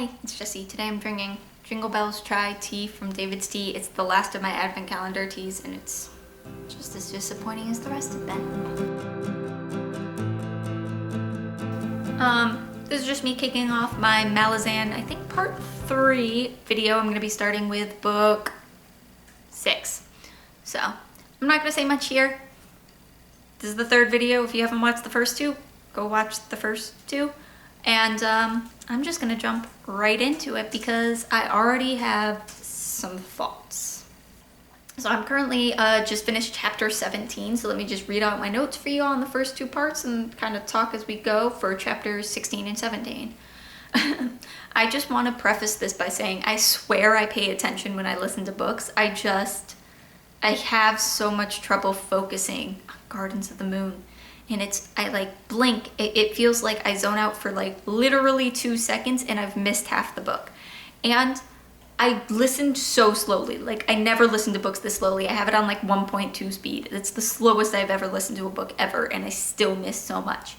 Hi, it's Jessie. Today I'm drinking Jingle Bells Chai tea from David's Tea. It's the last of my advent calendar teas and it's just as disappointing as the rest have been. This is just me kicking off my Malazan, I think part 3 video. I'm gonna be starting with book 6. So, I'm not gonna say much here. This is the 3rd video. If you haven't watched the first 2, go watch the first 2. And I'm just gonna jump right into it because I already have some thoughts. So I'm currently just finished chapter 17, so let me just read out my notes for you on the first 2 parts and kind of talk as we go for chapters 16 and 17. I just want to preface this by saying I swear I pay attention when I listen to books. I have so much trouble focusing on Gardens of the Moon. And I like blink, it feels like I zone out for like literally 2 seconds and I've missed half the book. And I listened so slowly, like I never listened to books this slowly. I have it on like 1.2 speed. It's the slowest I've ever listened to a book ever and I still miss so much.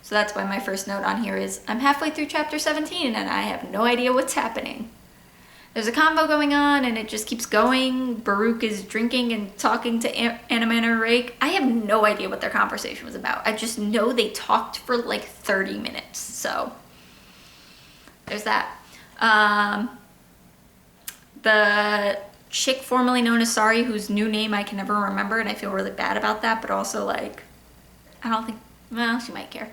So that's why my first note on here is I'm halfway through chapter 17 and I have no idea what's happening. There's a convo going on and it just keeps going. Baruch is drinking and talking to Anaman and Rake. I have no idea what their conversation was about. I just know they talked for like 30 minutes. So there's that. The chick formerly known as Sari, whose new name I can never remember and I feel really bad about that, but also like, I don't think, well, she might care.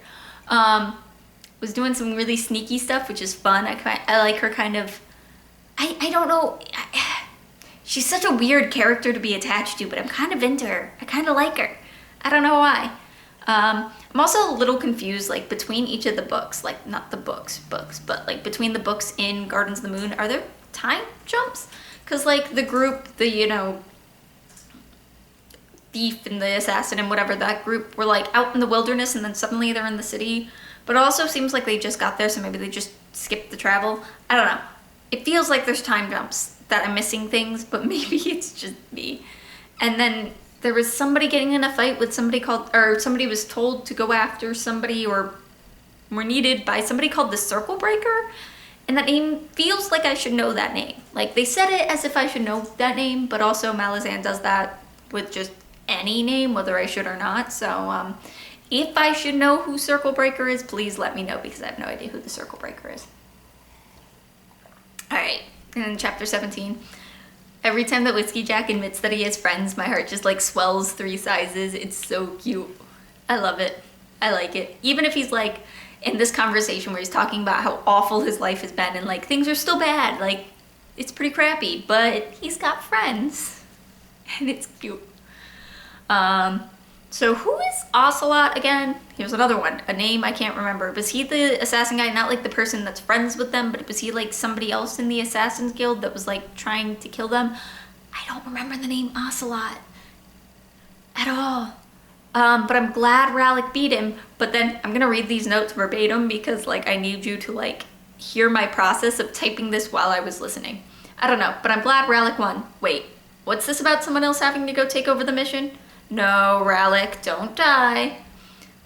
Was doing some really sneaky stuff, which is fun. I like her kind of, I don't know, she's such a weird character to be attached to, but I'm kind of into her. I kind of like her. I don't know why. I'm also a little confused, like between each of the books, like not the books, but like between the books in Gardens of the Moon, are there time jumps? Because like the group, the, you know, thief and the assassin and whatever, that group were like out in the wilderness and then suddenly they're in the city. But it also seems like they just got there, so maybe they just skipped the travel. I don't know. It feels like there's time jumps, that I'm missing things, but maybe it's just me. And then there was somebody getting in a fight with somebody called, or somebody was told to go after somebody or were needed by somebody called the Circle Breaker. And that name feels like I should know that name. Like they said it as if I should know that name, but also Malazan does that with just any name, whether I should or not. So if I should know who Circle Breaker is, please let me know because I have no idea who the Circle Breaker is. Alright, and in chapter 17, every time that Whiskey Jack admits that he has friends, my heart just like swells 3 sizes. It's so cute. I love it. I like it. Even if he's like in this conversation where he's talking about how awful his life has been and like things are still bad, like it's pretty crappy, but he's got friends and it's cute. So who is Ocelot again? Here's another one, a name I can't remember. Was he the assassin guy? Not like the person that's friends with them, but was he like somebody else in the Assassin's Guild that was like trying to kill them? I don't remember the name Ocelot at all. But I'm glad Rallick beat him. But then I'm gonna read these notes verbatim because like I need you to like hear my process of typing this while I was listening. I don't know, but I'm glad Rallick won. Wait, what's this about someone else having to go take over the mission? No, Rallick, don't die.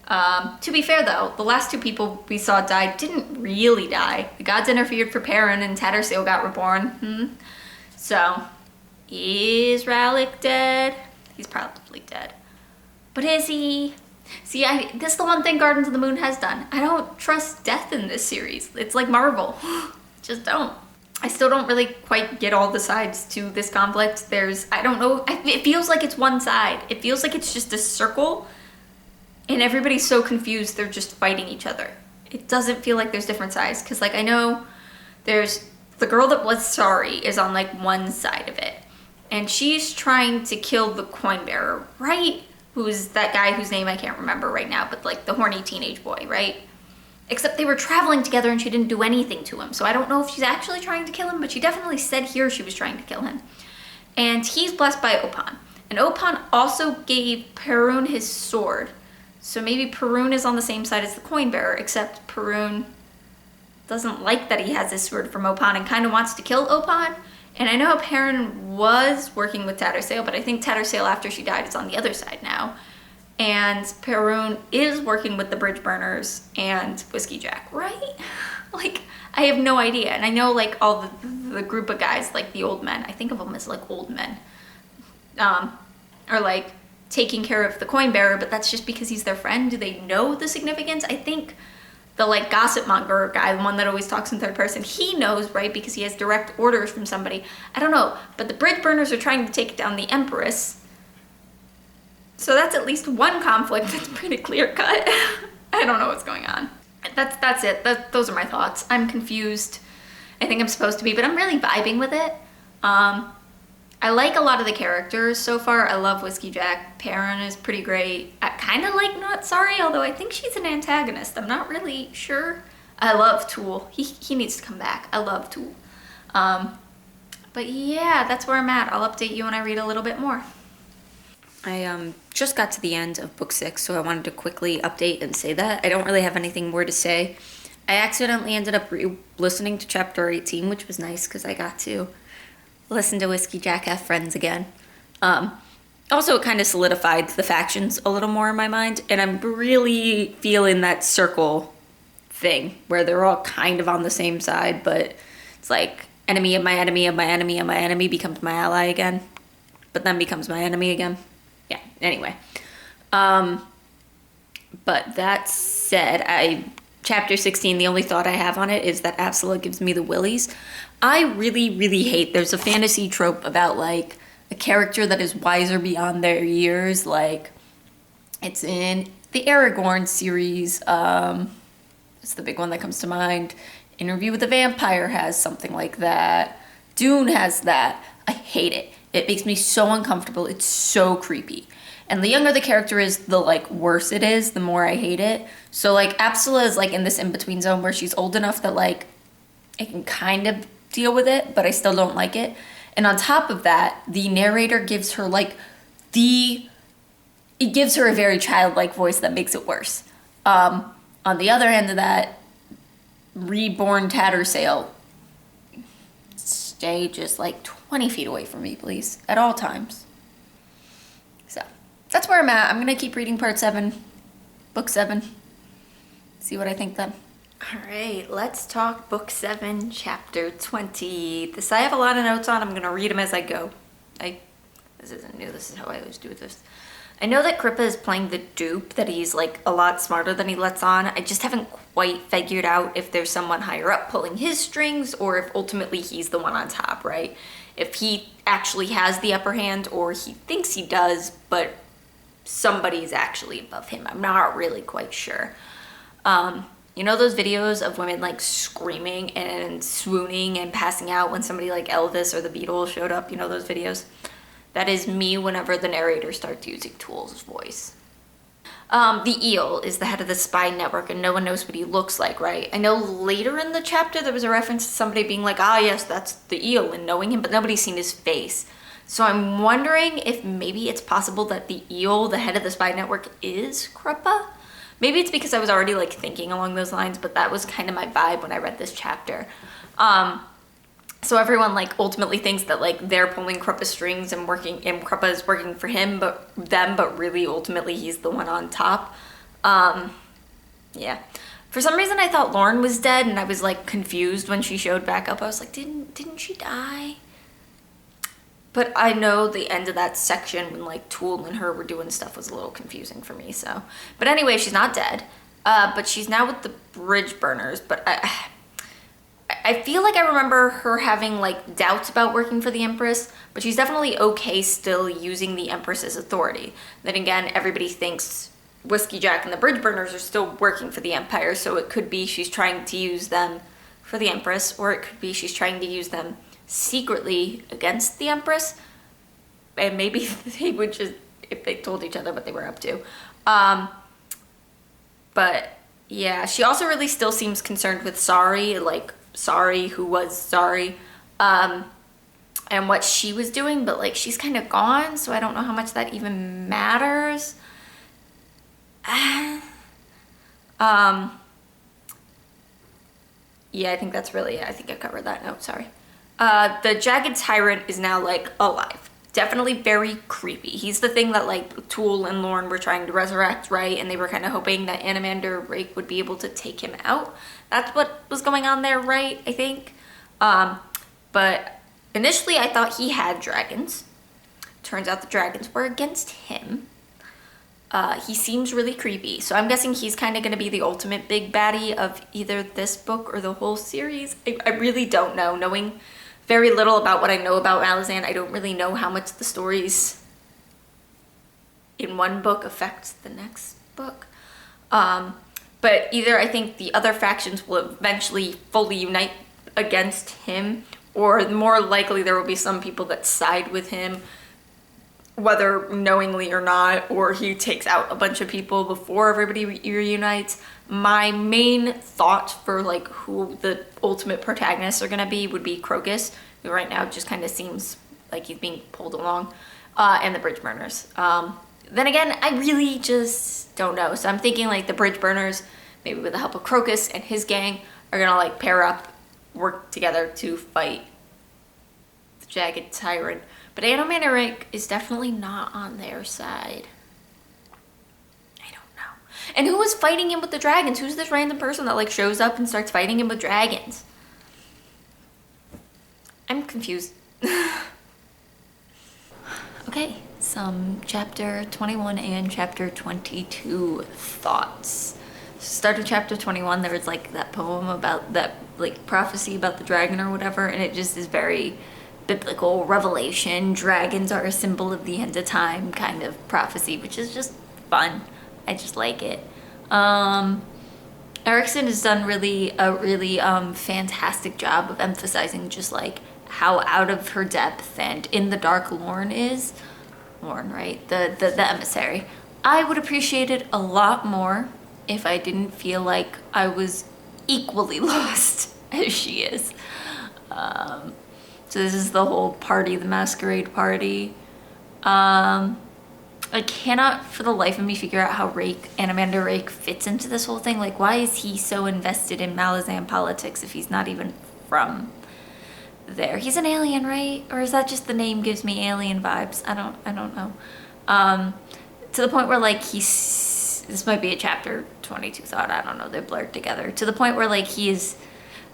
To be fair though, the last 2 people we saw die didn't really die. The gods interfered for Perrin and Tattersail got reborn. So, is Rallick dead? He's probably dead. But is he? See, this is the one thing Gardens of the Moon has done. I don't trust death in this series. It's like Marvel. Just don't. I still don't really quite get all the sides to this conflict. I don't know, it feels like it's one side. It feels like it's just a circle and everybody's so confused they're just fighting each other. It doesn't feel like there's different sides because like I know there's the girl that was Sari is on like one side of it and she's trying to kill the coin bearer, right? Who's that guy whose name I can't remember right now, but like the horny teenage boy, right? Except they were traveling together and she didn't do anything to him. So I don't know if she's actually trying to kill him, but she definitely said here she was trying to kill him. And he's blessed by Opan. And Opan also gave Perun his sword. So maybe Perun is on the same side as the coin bearer, except Perun doesn't like that he has his sword from Opan and kind of wants to kill Opan. And I know Perun was working with Tattersail, but I think Tattersail after she died is on the other side now. And Perun is working with the bridge burners and Whiskey Jack, right? Like, I have no idea. And I know like all the group of guys, like the old men, I think of them as like old men, are like taking care of the coin bearer, but that's just because he's their friend. Do they know the significance? I think the like gossip monger guy, the one that always talks in third person, he knows, right? Because he has direct orders from somebody. I don't know, but the bridge burners are trying to take down the Empress. So that's at least one conflict that's pretty clear cut. I don't know what's going on. That's it. Those are my thoughts. I'm confused. I think I'm supposed to be, but I'm really vibing with it. I like a lot of the characters so far. I love Whiskey Jack. Perrin is pretty great. I kind of like Not Sorry, although I think she's an antagonist. I'm not really sure. I love Tool. He needs to come back. I love Tool. But yeah, that's where I'm at. I'll update you when I read a little bit more. I just got to the end of book 6, so I wanted to quickly update and say that. I don't really have anything more to say. I accidentally ended up listening to chapter 18, which was nice because I got to listen to Whiskey Jack have friends again. Also, it kind of solidified the factions a little more in my mind, and I'm really feeling that circle thing where they're all kind of on the same side, but it's like enemy of my enemy of my enemy of my enemy becomes my ally again, but then becomes my enemy again. Yeah, anyway. But that said, chapter 16, the only thought I have on it is that Absola gives me the willies. I really, really hate, there's a fantasy trope about like a character that is wiser beyond their years. Like it's in the Aragorn series. It's the big one that comes to mind. Interview with a Vampire has something like that. Dune has that. I hate it. It makes me so uncomfortable. It's so creepy. And the younger the character is, the like worse it is, the more I hate it. So like Absola is like in this in-between zone where she's old enough that like I can kind of deal with it, but I still don't like it. And on top of that, the narrator gives her like it gives her a very childlike voice that makes it worse. On the other end of that, reborn Tattersail, stay just like 20 feet away from me, please, at all times. So that's where I'm at. I'm gonna keep reading part 7, book 7, see what I think then. All right, let's talk book 7, chapter 20. This I have a lot of notes on. I'm gonna read them as I go. This isn't new. This is how I always do this. I know that Crippa is playing the dupe, that he's like a lot smarter than he lets on. I just haven't quite figured out if there's someone higher up pulling his strings or if ultimately he's the one on top, right? If he actually has the upper hand or he thinks he does, but somebody's actually above him. I'm not really quite sure. You know those videos of women like screaming and swooning and passing out when somebody like Elvis or the Beatles showed up? You know those videos? That is me whenever the narrator starts using Tool's voice. The eel is the head of the spy network and no one knows what he looks like, right? I know later in the chapter there was a reference to somebody being like, ah yes, that's the eel, and knowing him, but nobody's seen his face. So I'm wondering if maybe it's possible that the eel, the head of the spy network, is Crippa? Maybe it's because I was already like thinking along those lines, but that was kind of my vibe when I read this chapter. So everyone like ultimately thinks that like they're pulling Crippa's strings and Crippa is working for but really ultimately he's the one on top. Yeah. For some reason I thought Lauren was dead and I was like confused when she showed back up. I was like, didn't she die? But I know the end of that section when like Tool and her were doing stuff was a little confusing for me, so. But anyway, she's not dead. But she's now with the bridge burners, but I feel like I remember her having like doubts about working for the Empress, but she's definitely okay still using the Empress's authority. Then again, everybody thinks Whiskey Jack and the bridge burners are still working for the Empire, so it could be she's trying to use them for the Empress, or it could be she's trying to use them secretly against the Empress, and maybe they would just, if they told each other what they were up to. But yeah, she also really still seems concerned with Sorry, like Sorry, who was Sorry, and what she was doing, but like she's kind of gone, so I don't know how much that even matters. Yeah, I think that's really it. I think I covered that note, sorry. The Jagged Tyrant is now like alive. definitely very creepy. He's the thing that like Tool and Lorne were trying to resurrect, right? And they were kind of hoping that Animander Rake would be able to take him out. That's what was going on there, right? I think. But initially I thought he had dragons. Turns out the dragons were against him. He seems really creepy, so I'm guessing he's kind of going to be the ultimate big baddie of either this book or the whole series. I really don't know. Knowing very little about what I know about Malazan, I don't really know how much the stories in one book affect the next book. But either I think the other factions will eventually fully unite against him, or more likely there will be some people that side with him, whether knowingly or not, or he takes out a bunch of people before everybody reunites. My main thought for like who the ultimate protagonists are gonna be would be Crocus, who right now just kind of seems like he's being pulled along, and the Bridge Burners. Then again, I really just don't know. So I'm thinking like the Bridge Burners, maybe with the help of Crocus and his gang, are gonna like pair up, work together to fight the Jagged Tyrant. But Animander Rake is definitely not on their side. I don't know. And who was fighting him with the dragons? Who's this random person that like shows up and starts fighting him with dragons? I'm confused. Okay, some chapter 21 and chapter 22 thoughts. Start of chapter 21, there was like that poem about that like prophecy about the dragon or whatever, and it just is very biblical revelation. Dragons are a symbol of the end of time kind of prophecy, which is just fun. I just like it. Erikson has done a really fantastic job of emphasizing just like how out of her depth and in the dark Lorne is. Lorne, right? The emissary. I would appreciate it a lot more if I didn't feel like I was equally lost as she is. So this is the whole party, the masquerade party. I cannot for the life of me figure out how Animander Rake fits into this whole thing. Like, why is he so invested in Malazan politics if he's not even from there? He's an alien, right? Or is that just the name gives me alien vibes? I don't know. To the point where like this might be a chapter 22 thought, I don't know, they're blurred together. To the point where like he is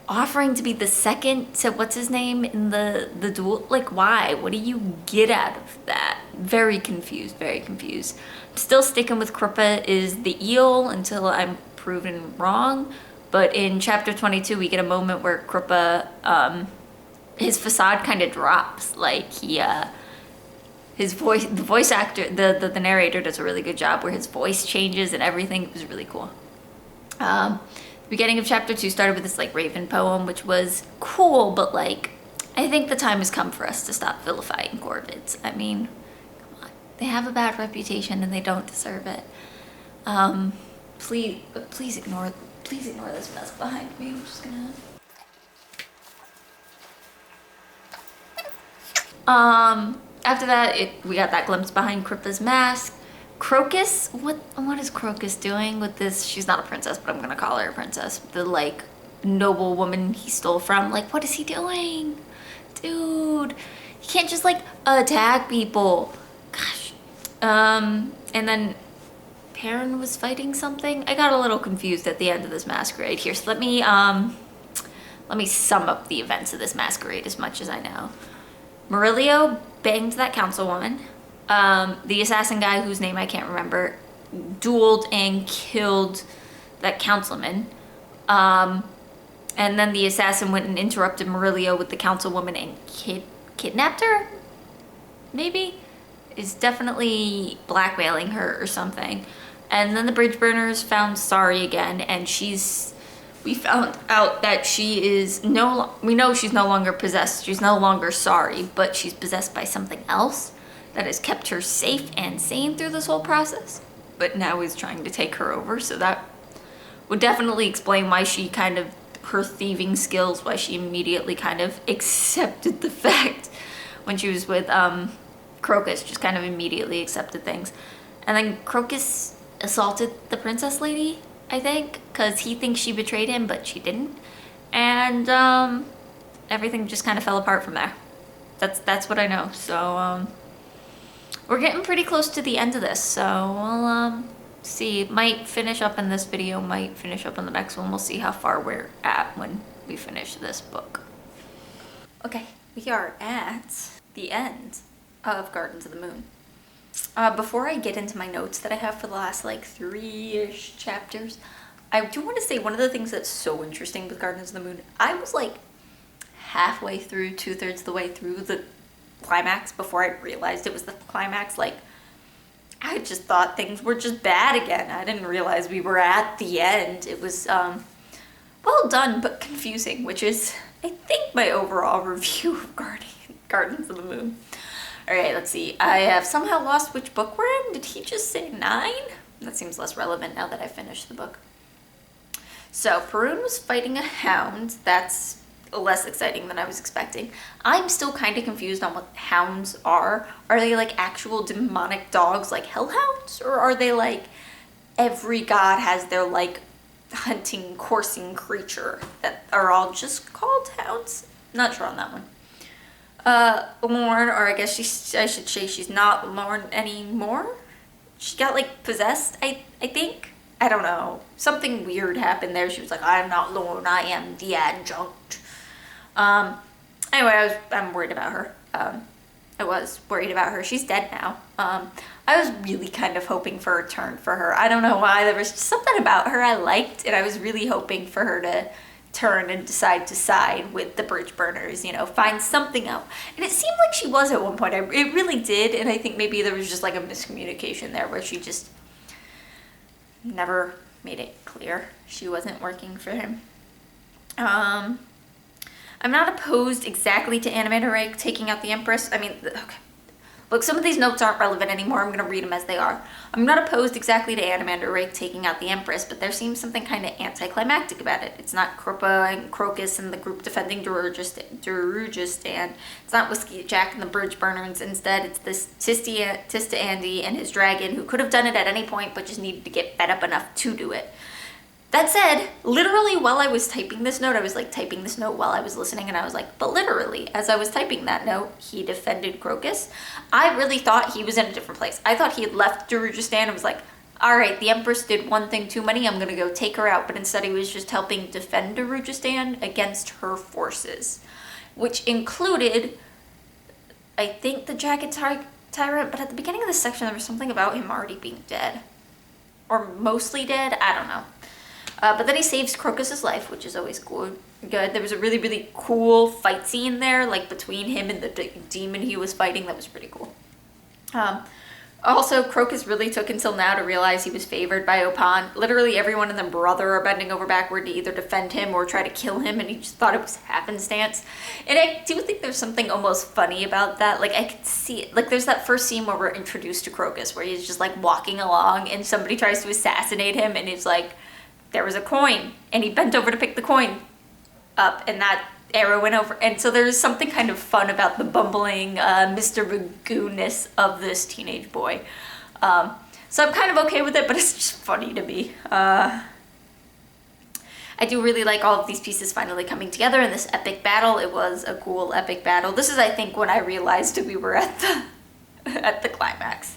offering to be the second to what's his name in the duel. Like, why? What do you get out of that? Very confused, very confused. Still sticking with Kruppa is the eel until I'm proven wrong. But in chapter 22 we get a moment where Kruppa, his facade kind of drops. Like he his voice, the voice actor, the narrator does a really good job where his voice changes and everything. It was really cool. The beginning of chapter 2 started with this like Raven poem, which was cool, but like I think the time has come for us to stop vilifying Corvids. I mean, come on, they have a bad reputation and they don't deserve it. Please ignore this mess behind me. I'm just gonna. After that, we got that glimpse behind Krippa's mask. Crocus, what is Crocus doing with this? She's not a princess, but I'm gonna call her a princess. The like noble woman he stole from. Like, what is he doing? Dude, you can't just like attack people. Gosh. And then Perrin was fighting something. I got a little confused at the end of this masquerade here. So let me sum up the events of this masquerade as much as I know. Murillo banged that councilwoman. The assassin guy, whose name I can't remember, dueled and killed that councilman. And then the assassin went and interrupted Murillo with the councilwoman and kidnapped her? Maybe? Is definitely blackmailing her or something. And then the bridge burners found Sari again, and we found out that we know she's no longer possessed. She's no longer Sari, but she's possessed by something else that has kept her safe and sane through this whole process, but now is trying to take her over. So that would definitely explain why her thieving skills, why she immediately kind of accepted the fact when she was with Crocus, just kind of immediately accepted things. And then Crocus assaulted the princess lady, I think, because he thinks she betrayed him, but she didn't. And everything just kind of fell apart from there. That's what I know. So we're getting pretty close to the end of this, so we'll see. Might finish up in this video, might finish up in the next one. We'll see how far we're at when we finish this book. Okay, we are at the end of Gardens of the Moon. Before I get into my notes that I have for the last like 3-ish chapters, I do want to say one of the things that's so interesting with Gardens of the Moon, I was like halfway through, 2/3 of the way through the climax before I realized it was the climax. Like, I just thought things were just bad again. I didn't realize we were at the end. It was well done but confusing, which is, I think, my overall review of Gardens of the Moon. Alright, let's see. I have somehow lost which book we're in. Did he just say 9? That seems less relevant now that I finished the book. So, Perun was fighting a hound. That's less exciting than I was expecting. I'm still kind of confused on what hounds are. Are they like actual demonic dogs like hellhounds? Or are they like every god has their like hunting, coursing creature that are all just called hounds? Not sure on that one. Lorne, or I guess I should say she's not Lorne anymore. She got like possessed, I think. I don't know. Something weird happened there. She was like, I'm not Lorne, I am the adjunct. Anyway, I'm worried about her. I was worried about her. She's dead now. I was really kind of hoping for a turn for her. I don't know why. There was just something about her I liked, and I was really hoping for her to turn and decide to side with the bridge burners, you know, find something out. And it seemed like she was at one point. It really did, and I think maybe there was just like a miscommunication there where she just never made it clear she wasn't working for him. I'm not opposed exactly to Animator Rake taking out the Empress. I mean, okay. Look, some of these notes aren't relevant anymore. I'm going to read them as they are. I'm not opposed exactly to Animator Rake taking out the Empress, but there seems something kind of anticlimactic about it. It's not Kruppa and Crocus and the group defending Darujistan. It's not Whiskey Jack and the Bridge Burners. Instead, it's this Tista Andy and his dragon who could have done it at any point, but just needed to get fed up enough to do it. That said, literally while I was typing this note, I was like typing this note while I was listening, and I was like, but literally, as I was typing that note, he defended Crocus. I really thought he was in a different place. I thought he had left Darujistan and was like, all right, the Empress did one thing too many, I'm gonna go take her out. But instead he was just helping defend Darujistan against her forces, which included, I think, the Jagged Tyrant, but at the beginning of this section there was something about him already being dead. Or mostly dead, I don't know. But then he saves Crocus's life, which is always good. There was a really, really cool fight scene there, like between him and the demon he was fighting. That was pretty cool. Also, Crocus really took until now to realize he was favored by Opan. Literally everyone and their brother are bending over backward to either defend him or try to kill him, and he just thought it was happenstance. And I do think there's something almost funny about that. Like, I could see it. Like, there's that first scene where we're introduced to Crocus, where he's just, like, walking along, and somebody tries to assassinate him, and he's like, there was a coin, and he bent over to pick the coin up, and that arrow went over. And so there's something kind of fun about the bumbling Mr. Magoo-ness of this teenage boy. So I'm kind of okay with it, but it's just funny to me. I do really like all of these pieces finally coming together in this epic battle. It was a cool epic battle. This is, I think, when I realized we were at the climax.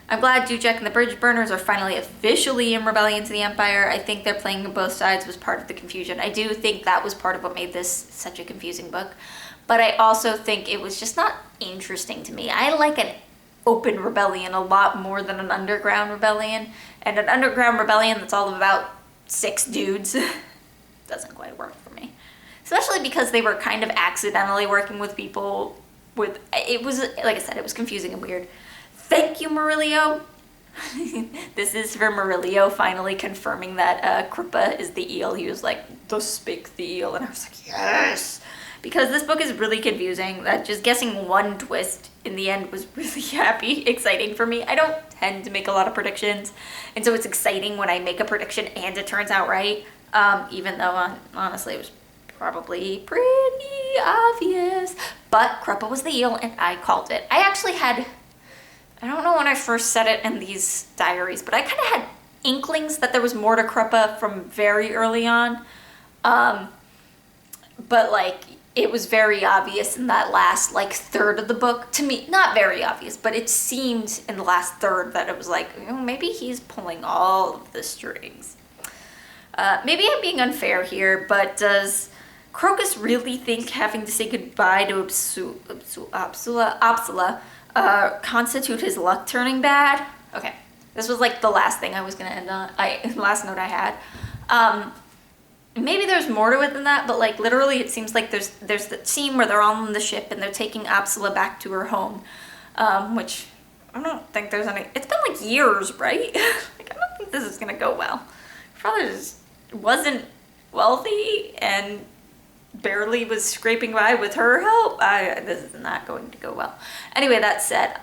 I'm glad Dujek and the Bridge Burners are finally officially in rebellion to the Empire. I think their playing both sides was part of the confusion. I do think that was part of what made this such a confusing book. But I also think it was just not interesting to me. I like an open rebellion a lot more than an underground rebellion. And an underground rebellion that's all about 6 dudes doesn't quite work for me. Especially because they were kind of accidentally working with people with... It was, like I said, it was confusing and weird. Thank you, Murillo. This is for Murillo finally confirming that Kruppa is the eel. He was like, thus spake the eel. And I was like, yes. Because this book is really confusing. That just guessing one twist in the end was really exciting for me. I don't tend to make a lot of predictions. And so it's exciting when I make a prediction and it turns out right. Even though, honestly, it was probably pretty obvious. But Kruppa was the eel and I called it. I actually had... I don't know when I first said it in these diaries, but I kind of had inklings that there was more to Kruppa from very early on. But like, it was very obvious in that last like third of the book to me. Not very obvious, but it seemed in the last third that it was like, maybe he's pulling all of the strings. Maybe I'm being unfair here, but does Crocus really think having to say goodbye to Apsula constitute his luck turning bad? Okay, this was like the last thing I was gonna end on. Last note I had. Maybe there's more to it than that, but like literally it seems like there's the scene where they're on the ship and they're taking Apsula back to her home, which I don't think there's any. It's been like years, right? Like I don't think this is gonna go well. Her father just wasn't wealthy and barely was scraping by with her help. This is not going to go well. Anyway, that said,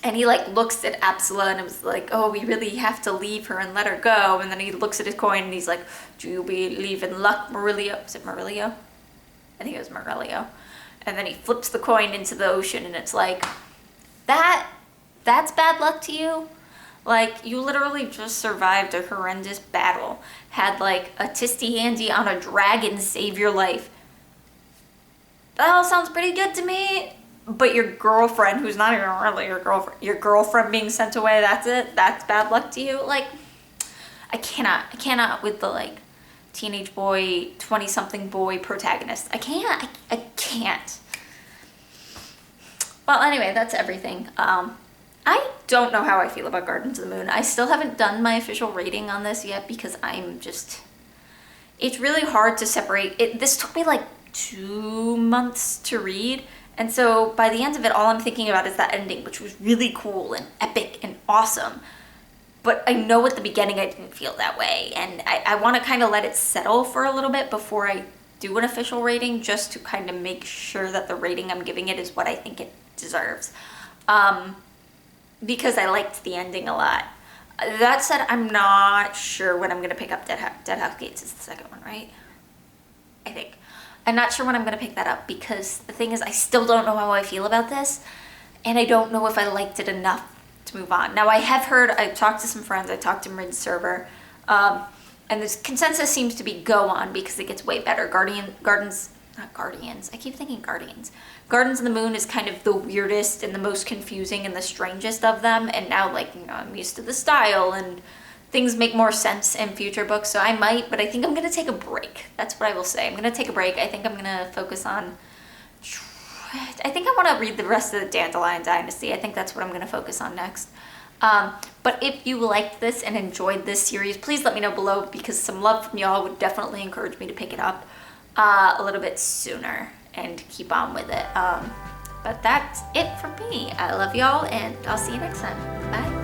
and he like looks at Apsula and it was like, oh, we really have to leave her and let her go. And then he looks at his coin and he's like, do you believe in luck, Murillo? Is it Murillo? I think it was Murillo. And then he flips the coin into the ocean and it's like, that's bad luck to you? Like, you literally just survived a horrendous battle, had like a tisty handy on a dragon save your life. That all sounds pretty good to me. But your girlfriend, who's not even really your girlfriend being sent away, that's it? That's bad luck to you? Like, I cannot with the like teenage boy, 20-something boy protagonist. I can't. Well, anyway, that's everything. I don't know how I feel about Gardens of the Moon. I still haven't done my official rating on this yet because it's really hard to separate. This took me like 2 months to read. And so by the end of it, all I'm thinking about is that ending, which was really cool and epic and awesome. But I know at the beginning I didn't feel that way. And I want to kind of let it settle for a little bit before I do an official rating, just to kind of make sure that the rating I'm giving it is what I think it deserves. Because I liked the ending a lot. That said, I'm not sure when I'm going to pick up Dead House Gates is the second one, right? I think. I'm not sure when I'm going to pick that up because the thing is I still don't know how I feel about this and I don't know if I liked it enough to move on. Now I've talked to some friends, I talked to Mid Server, and this consensus seems to be go on because it gets way better. Gardens of the Moon is kind of the weirdest and the most confusing and the strangest of them, and now like, I'm used to the style and things make more sense in future books, so I might, but I think I'm going to take a break. That's what I will say. I'm going to take a break. I think I'm going to focus on... I think I want to read the rest of the Dandelion Dynasty. I think that's what I'm going to focus on next. But if you liked this and enjoyed this series, please let me know below because some love from y'all would definitely encourage me to pick it up a little bit sooner and keep on with it. But that's it for me. I love y'all and I'll see you next time. Bye.